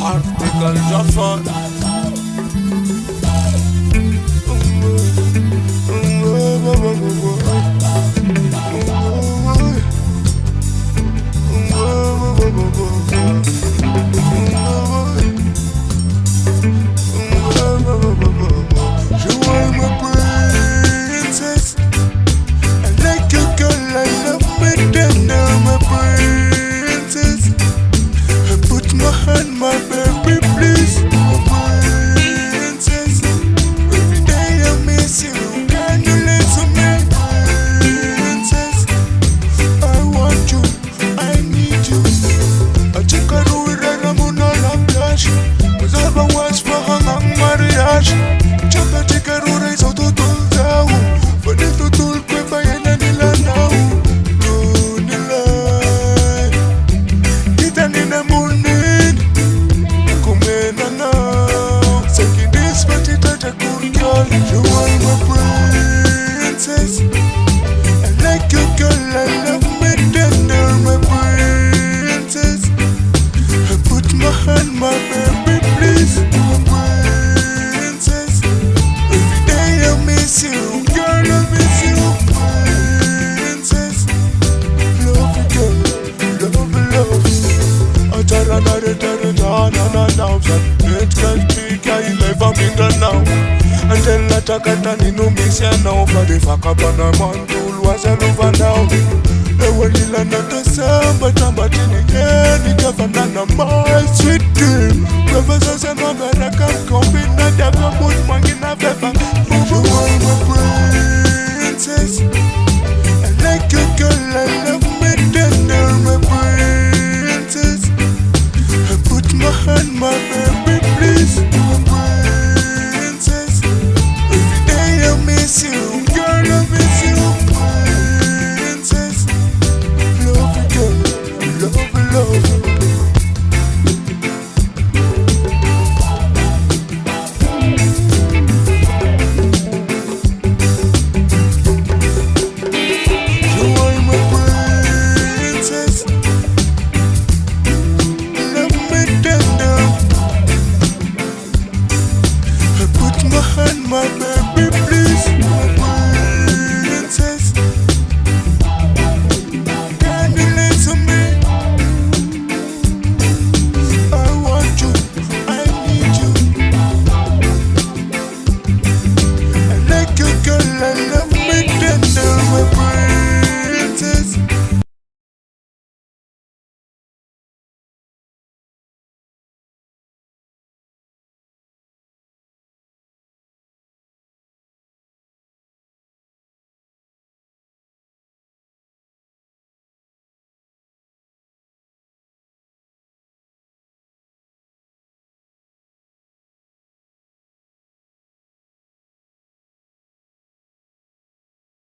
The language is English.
ARTIKAL JAHFART. My baby, please, my princess. Every day I miss you. Can you listen to me, princess? I want you, I need you. I take a rule that I'm on a flash. Cause I don't watch for hang mariage. Chapa take a rule that is out of town. But if you told me by any now, to the light. Get in the morning. You are my princess. I like you, girl. I love me tender, my princess. I put my hand, my baby, please, my princess. Every day I miss you, girl. I miss you, princess. Love you, girl. Love. I tell another, it can't be, I live a mingle now. Until I talk at an inumation now, but if I come on a man, tool was a lover now. The one you learn not to say, but I'm in the end, it's a banana, my sweet dream.